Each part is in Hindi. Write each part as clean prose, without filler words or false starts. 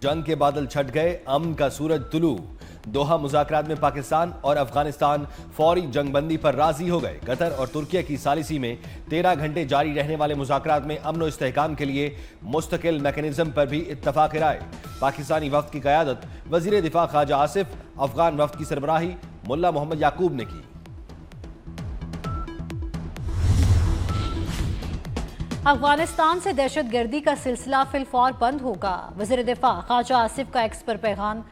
जंग के बादल छट गए, अमन का सूरज तुलू। दोहा मुज़ाकरात में पाकिस्तान और अफगानिस्तान फौरी जंगबंदी पर राजी हो गए। कतर और तुर्की की सालिसी में 13 घंटे जारी रहने वाले मुज़ाकरात में अमन और इस्तेहकाम के लिए मुस्तकिल मैकेनिज्म पर भी इत्तफाक राय। पाकिस्तानी वफ्द की क़यादत वज़ीर दिफा ख्वाजा आसिफ, अफगान वफ्द की सरबराही मुल्ला मोहम्मद याकूब ने की। अफगानिस्तान से दहशतगर्दी का सिलसिला फिलफौर बंद होगा। वज़ीर दिफा ख्वाजा आसिफ का एक्स पर पैगाम,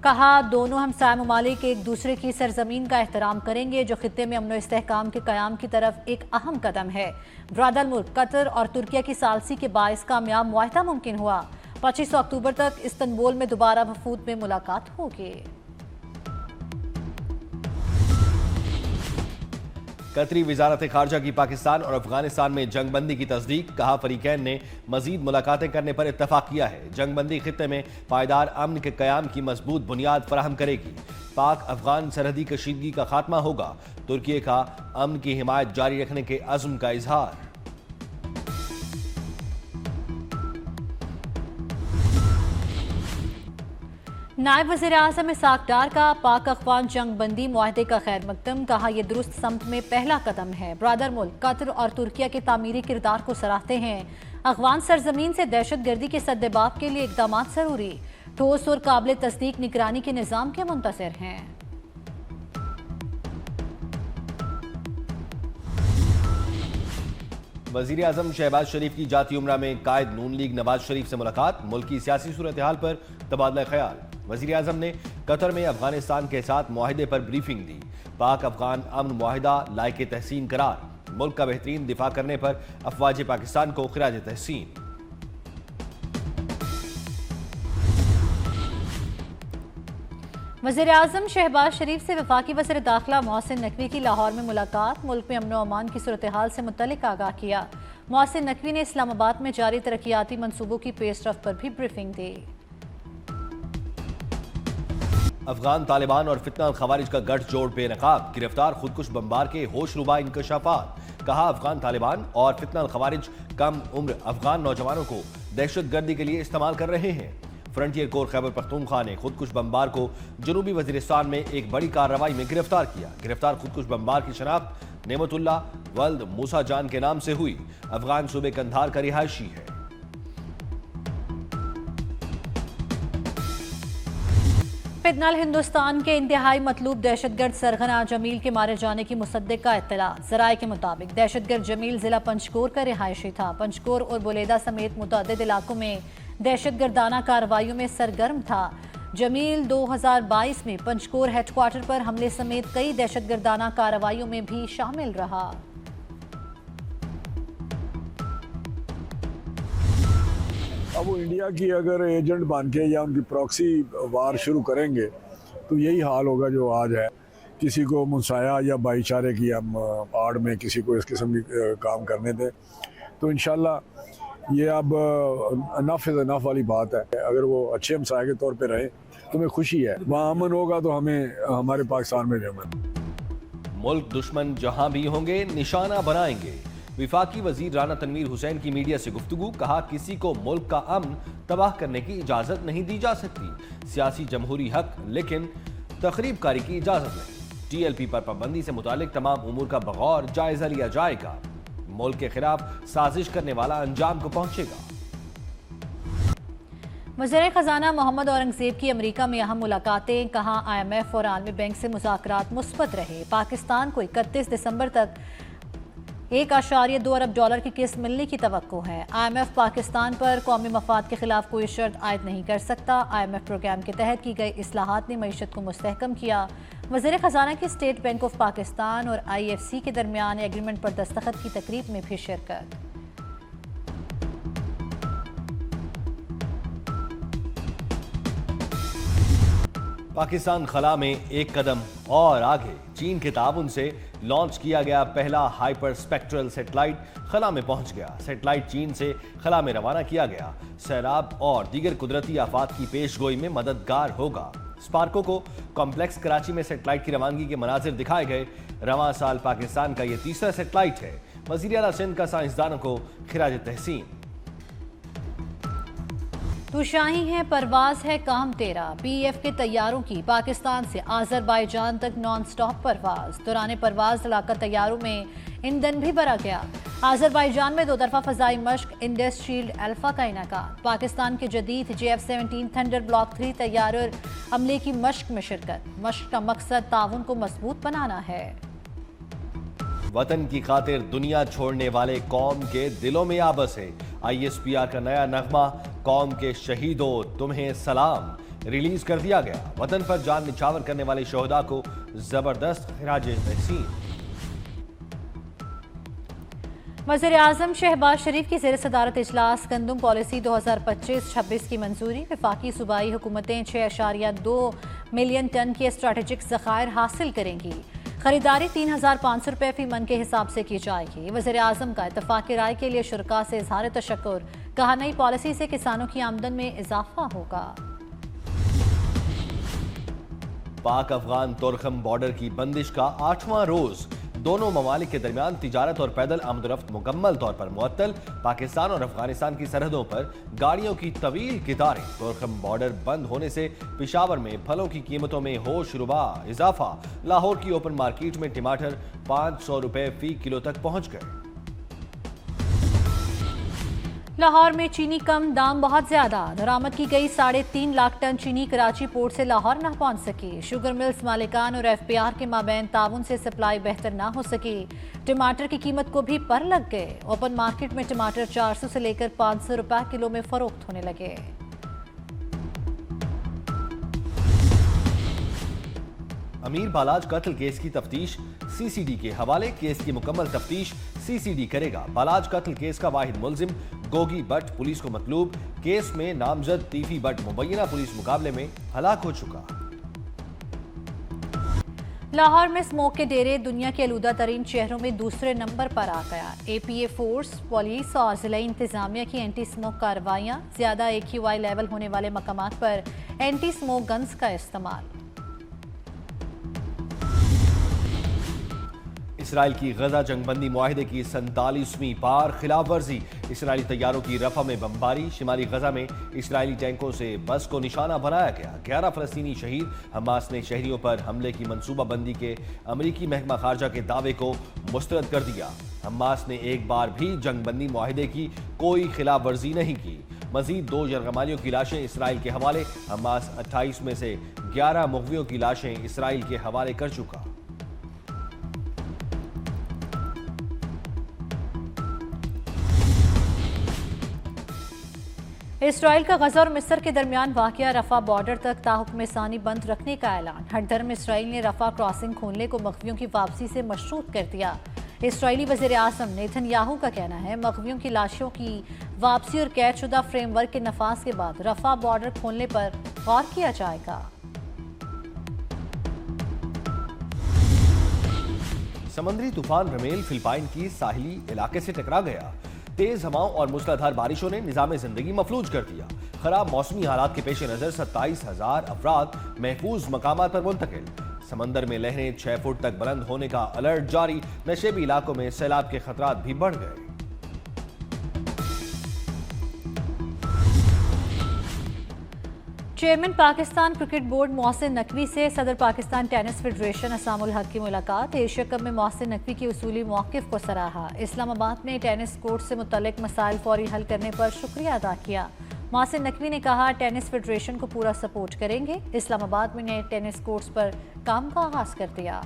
कहा दोनों हमसाया ममालिक एक दूसरे की सरजमीन का एहतराम करेंगे, जो खित्ते में अमन और इस्तेहकाम के क़याम की तरफ एक अहम कदम है। ब्रादर मुल्क कतर और तुर्की की सालसी के बायस कामयाब मुआहदा मुमकिन हुआ। 25 अक्टूबर तक इस्तंबुल में दोबारा वफूद में मुलाकात होगी। कतरी वजारत खारजा की पाकिस्तान और अफगानिस्तान में जंगबंदी की तस्दीक। कहा फरीकैन ने मजीद मुलाकातें करने पर इत्तफाक किया है। जंगबंदी खित्ते में पायदार अमन के कयाम की मजबूत बुनियाद फराहम करेगी। पाक अफगान सरहदी कशीदगी का खात्मा होगा। तुर्की का अमन की हिमायत जारी रखने के अज़्म का इजहार। नायब वज़ीर आज़म इसाक डार का पाक अफगान जंगबंदी मुआहदे का खैर मकदम। कहा यह दुरुस्त समत में पहला कदम है। ब्रादर मुल्क कतर और तुर्की के तामीरी किरदार को सराहते हैं। अफगान सरजमीन से दहशतगर्दी के सद्देबाब के लिए इकदाम जरूरी, ठोस और काबिल तस्दीक निगरानी के निज़ाम के मुंतज़िर हैं। वज़ीर आज़म शहबाज शरीफ की जाती उम्रा में कायद नून लीग नवाज शरीफ से मुलाकात। मुल्क की सियासी सूरत हाल पर तबादला ख्याल। वज़ीर आज़म ने कतर में अफगानिस्तान के साथ मुआहदे पर ब्रीफिंग दी। पाक अफगान अमन मुआहदा लायक तहसीन करार। मुल्क का बेहतरीन दिफा करने पर अफवाज पाकिस्तान को खिराज तहसीन। वज़ीर आज़म शहबाज शरीफ से वफाकी वज़ीर दाखिला मोहसिन नकवी की लाहौर में मुलाकात। मुल्क में अमन व अमान की सूरत हाल से मुतल्लिक आगाह किया। मोहसिन नकवी ने इस्लामाबाद में जारी तरक्याती मनसूबों की पेशरफ पर भी ब्रीफिंग दी। अफगान तालिबान और फितना खवारिज का गठजोड़ बेनकाब। गिरफ्तार खुदकुश बमबार के होशरुबा इंकशाफात। कहा अफगान तालिबान और फितना खवारिज कम उम्र अफगान नौजवानों को दहशतगर्दी के लिए इस्तेमाल कर रहे हैं। फ्रंटियर कोर खैबर पख्तूनख्वा ने खुदकुश बमबार को जनूबी वजीरिस्तान में एक बड़ी कार्रवाई में गिरफ्तार किया। गिरफ्तार खुदकुश बमबार की शनाख्त नेमतुल्ला वल्द मूसा जान के नाम से हुई। अफगान सूबे कंधार का रिहायशी है। फितनल हिंदुस्तान के इंतहाई मतलूब दहशतगर्द सरगना जमील के मारे जाने की मुसद्दिक का इत्तला। ज़राए के मुताबिक दहशतगर्द जमील जिला पंचकोर का रिहायशी था। पंचकोर और बुलेदा समेत मुतअद्दिद इलाकों में दहशतगर्दाना कार्रवाइयों में सरगर्म था। जमील 2022 में पंचकोर हेडक्वार्टर पर हमले समेत कई दहशतगर्दाना कार्रवाइयों में भी शामिल रहा। अब वो इंडिया की अगर एजेंट बन के या उनकी प्रॉक्सी वार शुरू करेंगे तो यही हाल होगा जो आज है। किसी को मुसाया या भाईचारे की हम आड़ में किसी को इस किस्म की काम करने दें तो इंशाल्लाह ये अब अनफ इज़ अनफ वाली बात है। अगर वो अच्छे हमसाया के तौर पे रहे तो हमें खुशी है। वहाँ अमन होगा तो हमें हमारे पाकिस्तान में भी अमन। मुल्क दुश्मन जहां भी होंगे निशाना बनाएंगे। विफाकी वजीर राना तनवीर हुसैन की मीडिया से गुफ्तगू। कहा किसी को मुल्क का अमन तबाह करने की इजाजत नहीं दी जा सकती। सियासी जमहूरी हक लेकिन तखरीबकारी की इजाजत नहीं। TLP पर पाबंदी से मुतालिक तमाम उमूर का बगौर जायजा लिया जाएगा। मुल्क के खिलाफ साजिश करने वाला अंजाम को पहुंचेगा। वज़ीर खजाना मोहम्मद औरंगजेब की अमेरिका में अहम मुलाकातें। कहा IMF और आलमी बैंक से मुज़ाकरात मुस्बत रहे। पाकिस्तान को 31 दिसंबर तक $1.2 अरब की किस्त मिलने की तवक्को है। IMF पाकिस्तान पर कौमी मफाद के खिलाफ कोई शर्त आयद नहीं कर सकता। IMF प्रोग्राम के तहत की गई इस्लाहात ने मईशत को मुस्तहकम किया। वज़ीर खजाना की स्टेट बैंक ऑफ पाकिस्तान और IFC के दरमियान एग्रीमेंट पर दस्तखत की तकरीब में भी शिरकत। पाकिस्तान खला में एक कदम और आगे। चीन के ताउन से लॉन्च किया गया पहला हाइपर स्पेक्ट्रल सेटेलाइट खला में पहुंच गया। सेटेलाइट चीन से खला में रवाना किया गया। सैलाब और दीगर कुदरती आफात की पेशगोई में मददगार होगा। स्पार्को को कॉम्प्लेक्स कराची में सेटेलाइट की रवानगी के मनाजिर दिखाए गए। रवां साल पाकिस्तान का यह तीसरा सेटेलाइट है। वज़ीर आला सिंध का साइंसदानों को खिराज तहसीन। तू शाही है परवाज है काम तेरा। पीएफ के तैयारों की पाकिस्तान से आजरबाईजान तक नॉन स्टॉप परवाज। दौरान परवाज लड़ाका तैयारों में ईंधन भी भरा गया। आजरबाईजान में दो तरफा फजाई मश्क इंडस शील्ड अल्फा का इनेकाद। पाकिस्तान के जदीद JF-17 थंडर ब्लॉक 3 तैयार और अमले की मश्क में शिरकत। मश्क का मकसद ताउन को मजबूत बनाना है। वतन की खातिर दुनिया छोड़ने वाले कौम के दिलों में आबस है। ISPR का नया नगमा कौम के शहीदों तुम्हें सलाम रिलीज कर दिया गया। वतन पर जान निछावर करने वाले शोहदा को जबरदस्त खिराज तहसीन। वज़ीर आज़म शहबाज शरीफ की ज़ेर सदारत इजलास गंदम पॉलिसी 2025-26 की मंजूरी। वफाकी सूबाई हुकूमतें 6.2 मिलियन टन के स्ट्रेटेजिक ज़खायर हासिल करेंगी। खरीदारी 3,500 रुपये फी मन के हिसाब से की जाएगी। वज़ीर आज़म का इत्तफ़ाक़ राय के लिए शुरका से इज़हार तशक्कुर। कहा नई पॉलिसी से किसानों की आमदन में इजाफा होगा। पाक अफगान तोरखम बॉर्डर की बंदिश का 8वां रोज। दोनों ममालिक के दरमियान तिजारत और पैदल आमदरफ्त मुकम्मल तौर पर मुअत्तल। पाकिस्तान और अफगानिस्तान की सरहदों पर गाड़ियों की तवील कतारें। तोरखम बॉर्डर बंद होने से पेशावर में फलों की कीमतों में होश रुबा इजाफा। लाहौर की ओपन मार्केट में टमाटर 500 रुपए फी किलो तक पहुंच गए। लाहौर में चीनी कम, दाम बहुत ज्यादा। दरामद की गई 3.5 लाख टन चीनी कराची पोर्ट से लाहौर न पहुंच सकी। शुगर मिल्स मालिकान और FPR के माबैन ताउन से सप्लाई बेहतर ना हो सकी। टमाटर की कीमत को भी पर लग गए। ओपन मार्केट में टमाटर 400 से लेकर 500 रुपए किलो में फरोख्त होने लगे। अमीर बालाज कत्ल केस की तफ्तीश CCD के हवाले। केस की मुकम्मल तफ्तीश CCD करेगा। बालाज कत्ल केस का वाहिद मुलजिम गोगी बट पुलिस को मतलूब। केस में नामजद तीफी बट मुबैना पुलिस मुकाबले में हलाक हो चुका। लाहौर में स्मोक के डेरे दुनिया के आलूदा तरीन शहरों में दूसरे नंबर पर आ गया। APA फोर्स, पुलिस और जिला इंतजामिया की एंटी स्मोक कार्रवाइयां। ज्यादा AQI लेवल होने वाले मकामात पर एंटी स्मोक गन्स का इस्तेमाल। इसराइल की गजा जंगबंदी मुआहिदे की 47वीं बार खिलाफ वर्जी। इसराइली तैयारों की रफा में बमबारी। शिमाली गजा में इसराइली टैंकों से बस को निशाना बनाया गया। 11 फलस्तीनी शहीद। हमास ने शहरियों पर हमले की मनसूबाबंदी के अमरीकी महकमा खारजा के दावे को मुस्तरद कर दिया। हमास ने एक बार भी जंगबंदी मुआहिदे की कोई खिलाफ वर्जी नहीं की। मजीद 2 यरगमालियों की लाशें इसराइल के हवाले। हमास 28 में से 11 मुगवियों की लाशें इसराइल के हवाले कर चुका। इसराइल का गजा और मिस्र के दरमियान वाक़या रफा बॉर्डर तक ताहुक्म सानी बंद रखने का ऐलान। हरदर में इसराइल ने रफा क्रॉसिंग खोलने को मगवियों की वापसी से मशरूत कर दिया। इसराइली वज़ीर आज़म नेतन्याहू का कहना है मगवियों की लाशों की वापसी और कैदशुदा फ्रेमवर्क के नफाज के बाद रफा बॉर्डर खोलने पर गौर किया जाएगा। समुद्री तूफान रमेल फिलिपाइन की साहिली इलाके से टकरा गया। तेज हवाओं और मूसलाधार बारिशों ने निजाम जिंदगी मफलूज कर दिया। खराब मौसमी हालात के पेश नजर 27,000 अफराद महफूज मकामात पर मुंतकिल। समंदर में लहरें 6 फुट तक बुलंद होने का अलर्ट जारी। नशेबी इलाकों में सैलाब के खतरात भी बढ़ गए। Chairman Pakistan cricket board Mohsin Naqvi से सदर पाकिस्तान टेनिस फेडरेशन असामुल हक की मुलाकात। एशिया कप में मोहसिन नकवी की उसूली मौक़िफ़ को सराहा। इस्लामाबाद में टेनिस कोर्ट से मुतल्लिक मसाइल फौरी हल करने पर शुक्रिया अदा किया। मोहसिन नकवी ने कहा टेनिस फेडरेशन को पूरा सपोर्ट करेंगे। इस्लामाबाद में नए टेनिस कोर्ट्स पर काम का आगाज कर दिया।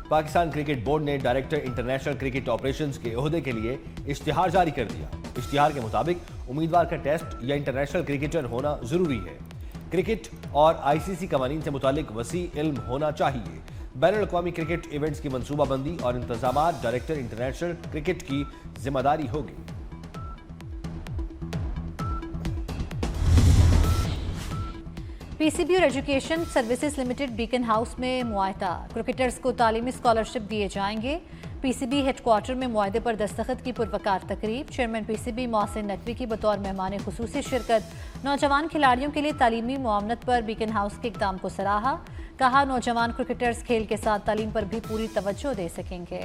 पाकिस्तान क्रिकेट बोर्ड ने डायरेक्टर इंटरनेशनल क्रिकेट ऑपरेशंस के ओहदे के लिए इश्तिहार जारी कर दिया। इश्तिहार के मुताबिक उम्मीदवार का टेस्ट या इंटरनेशनल क्रिकेटर होना जरूरी है। क्रिकेट और ICC कवानीन से मुतालिक वसी इल्म होना चाहिए। बैनुल-अक़वामी क्रिकेट इवेंट्स की मनसूबाबंदी और इंतजामात डायरेक्टर इंटरनेशनल क्रिकेट की जिम्मेदारी होगी। PCB और education services limited beacon house में मुआहदा। क्रिकेटर्स को तालीमी स्कॉलरशिप दिए जाएंगे। PCB हेडक्वार्टर में मुआहदे पर दस्तखत की पुरवकार तकरीब। चेयरमैन PCB मोहसिन नकवी की बतौर मेहमान खुसूसी शिरकत। नौजवान खिलाड़ियों के लिए तालीमी मुआवनत पर बीकन हाउस के इक़दाम को सराहा। कहा नौजवान क्रिकेटर्स खेल के साथ तालीम पर भी पूरी तवज्जो दे सकेंगे।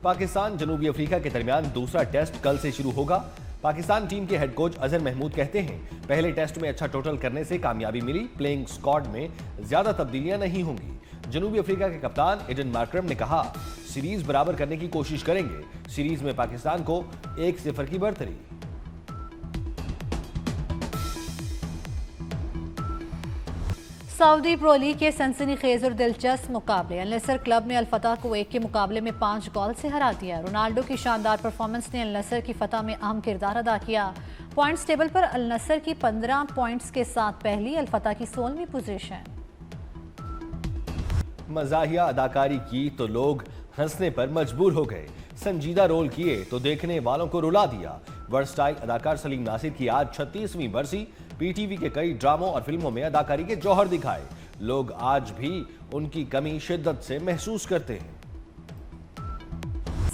पाकिस्तान जनूबी अफ्रीका के दरमियान दूसरा टेस्ट कल से शुरू होगा। पाकिस्तान टीम के हेड कोच अजहर महमूद कहते हैं, पहले टेस्ट में अच्छा टोटल करने से कामयाबी मिली, प्लेइंग स्क्वाड में ज्यादा तब्दीलियां नहीं होंगी। जनूबी अफ्रीका के कप्तान एडन मार्करम ने कहा, सीरीज बराबर करने की कोशिश करेंगे। सीरीज में पाकिस्तान को 1-0 की बढ़तरी। सऊदी प्रो लीग के सनसनीखेज और दिलचस्प मुकाबले। अल नसर क्लब ने अल फतह को 1 के मुकाबले में 5 गोल से हरा दिया। रोनाल्डो की शानदार परफॉर्मेंस ने अल नसर की फतह में अहम किरदार अदा किया। पॉइंट्स टेबल पर अल नसर की 15 पॉइंट्स के साथ पहली, अल फतह की 16वीं पोजीशन। मज़ाहिया अदाकारी की तो लोग हंसने पर मजबूर हो गए, संजीदा रोल किए तो देखने वालों को रुला दिया। वर्सटाइल अदाकार सलीम नासिर की आज 36वीं बरसी। पीटीवी के कई ड्रामों और फिल्मों में अदाकारी के जौहर दिखाए। लोग आज भी उनकी कमी शिद्दत से महसूस करते हैं।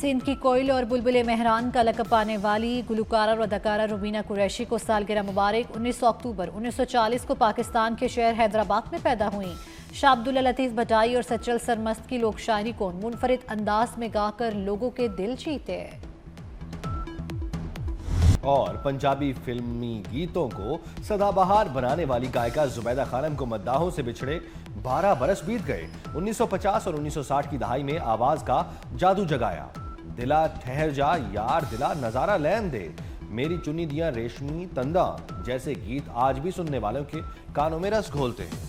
सिंध की कोयल और बुलबुल मेहरान का लक़ब पाने वाली गुलकारा और अदाकारा रुबीना कुरैशी को सालगिरह मुबारक। 19 अक्टूबर 1940 को पाकिस्तान के शहर हैदराबाद में पैदा हुई। शाह अब्दुल्ला लतीफ़ भटाई और सचल सरमस्त की लोक शायरी को मुनफरिद अंदाज में गाकर लोगों के दिल जीते। और पंजाबी फिल्मी गीतों को सदाबहार बनाने वाली गायिका जुबैदा खानम को मद्दाहों से बिछड़े 12 बरस बीत गए। 1950 और 1960 की दहाई में आवाज का जादू जगाया। दिला ठहर जा यार दिला नजारा लैन दे, मेरी चुनी दिया रेशमी तंदा जैसे गीत आज भी सुनने वालों के कानों में रस घोलते हैं।